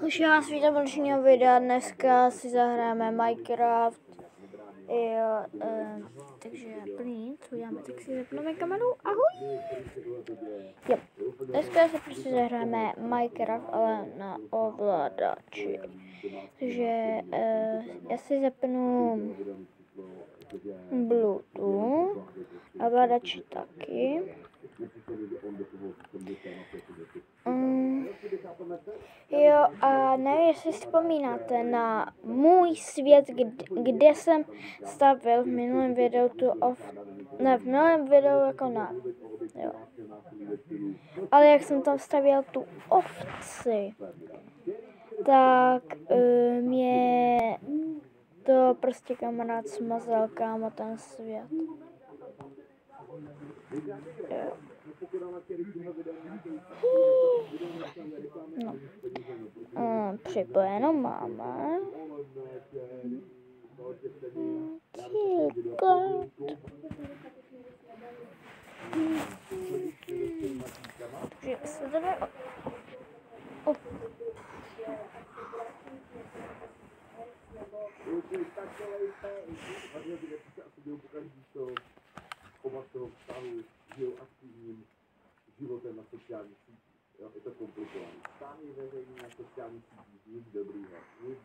Už já svítám dnešního videa, dneska si zahrajeme Minecraft. Jo, takže první, co uděláme, tak si zapneme kameru, ahoj! Jo, dneska si prostě zahrajeme Minecraft, ale na ovladači. Takže já si zapnu Bluetooth, ovladači taky. Jo, a nevím, jestli vzpomínáte na můj svět, kde jsem stavil v minulém videu v minulém videu jako jo. Ale jak jsem tam stavěl tu ovci, tak mě to prostě kamarád smazal, kámo, ten svět. Jo. No. Připojeno máme. Takže se jdeme životem na sociálních sítích. Jo, je to komplikované. Sami veřejní na sociálních sítích, nic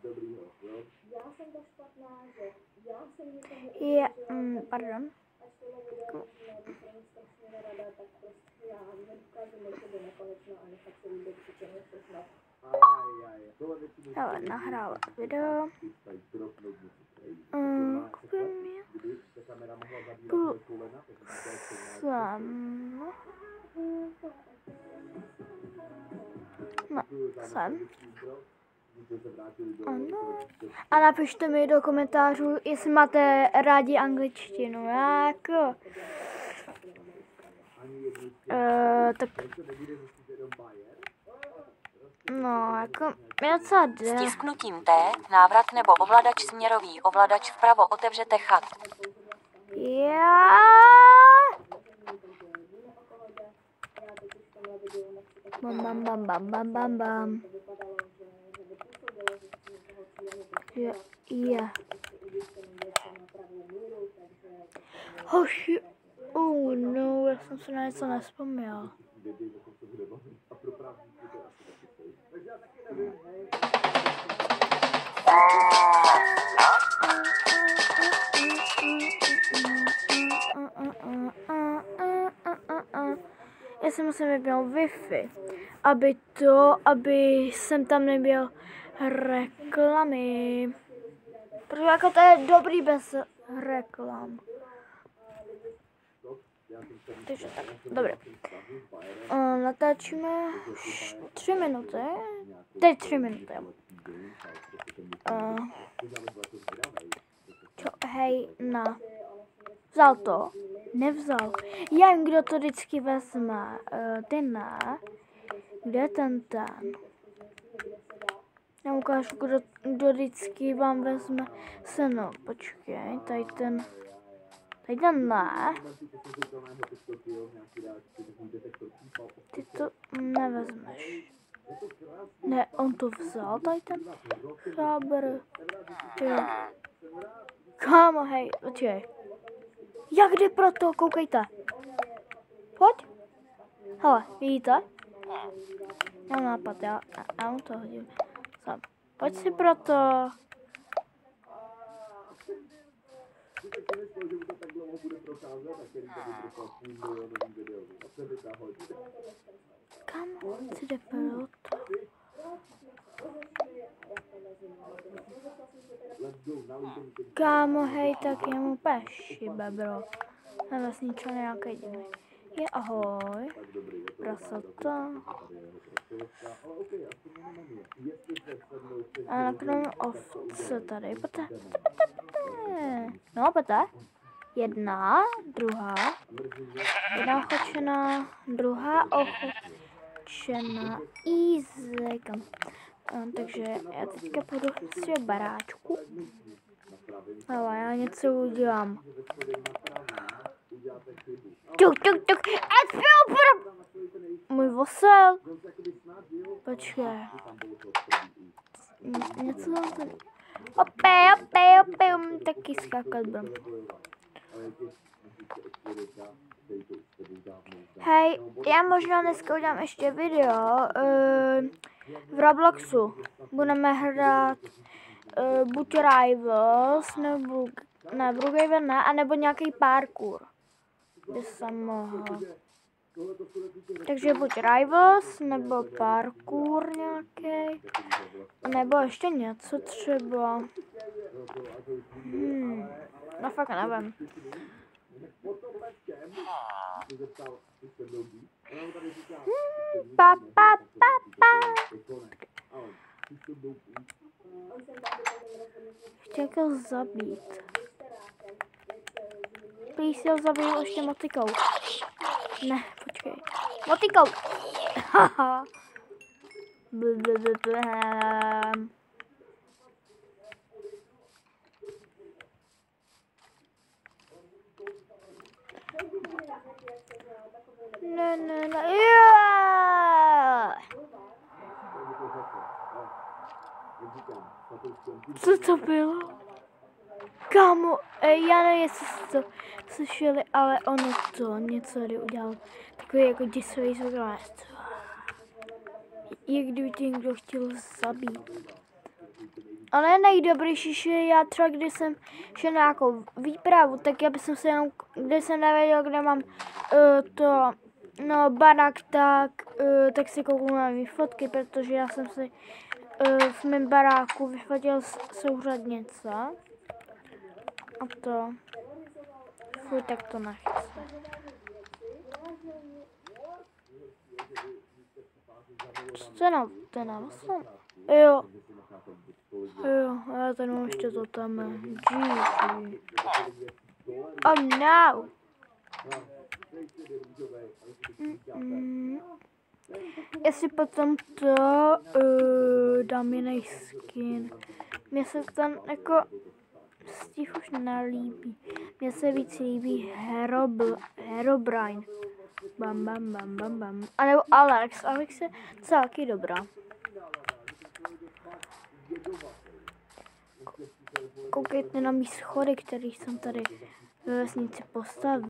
dobrýho, jo. Já jsem to špatná, že já jsem někomu pardon. až tohle video jsem strašně nerada, tak prostě já nedokážu mlčet do nekonečna a nechat se líbit všechno všechno. Ale nahrávat video. Sem. Ano. A napište mi do komentářů, jestli máte rádi angličtinu. Jako. Tak. No, jako je co jde. Stisknutím T, návrat nebo ovladač směrový, ovladač vpravo, otevřete chat. Já. Bam. Je. Hoši. No, já jsem se na něco nespomněl. Já si musím vypnout Wi-Fi, aby jsem tam nebyl reklamy. Protože jako to je dobrý bez reklam. Takže tak, dobré. Natáčíme 3 minuty. Teď 3 minuty. Hej, vzal to? Nevzal. Já vím, kdo to vždycky vezme. Ty ne. Kde je ten? Já ukážu, kdo vždycky vám vezme seno. Počkej, tady ten ne. Ty to nevezmeš. Ne, on to vzal, tady ten chábr. Kámo, hej, počkej. Jak jde pro to, koukejte. Pojď. Hele, vidíte? Já mám nápad, já mu to hodím. Sam. Pojď si pro to. Kámo, si jde pro to. Kámo, hej, tak já mu peši, bebro. Já vlastně ničeho nějaký divný. Je ahoj. Prasata. A nakromě ovce tady. Pojďte. No, pojďte. Jedna, druhá. Jedna ochočená, druhá ochočená. Easy. Takže já teďka půjdu z svého baráčku. Ale já něco udělám. děláte chybu. Tuk. Můj vosel. On se jakoby snažil, Počkej. tam bylo to první. Něco tam tady. Opé, umím taky skákat, bro. Hej, já možná dneska udělám ještě video v Robloxu. Budeme hrát buď Rivals, nebo ne, Brookhaven ne, anebo nějaký parkour. By jsem mohl. Takže buď Rivals, nebo parkour nějaký, nebo ještě něco třeba. No fakt nevím. Pa. Chtěl ho zabít. Please, ho zabiju ještě motikou. Ne, počkej. Motikou! Haha. Ne. Yeah! Co to bylo? Kámo, já nevím, jestli jste to slyšeli, ale ono to něco tady udělalo. Takový jako děsivý zvuk. Jak kdyby tě někdo chtěl zabít. Ale je nejdobrejší, já třeba když jsem šel na nějakou výpravu, tak já bych se jenom, když jsem nevěděl, kde mám barák, tak si kouknu na mý fotky, protože já jsem si v mém baráku vyfotil souřadnice. A to, fuj, tak to nechci. Co to je na vasem? Jo, já tady mám ještě to tam. GG. Oh no! Jestli potom to dám jiný skin. Mně se ten jako Steve už nelíbí. Mně se víc líbí Herobrine. Bam. A nebo Alex. Alex je celky dobrá. Koukejte na mý schody, který jsem tady ve vesnici postavil.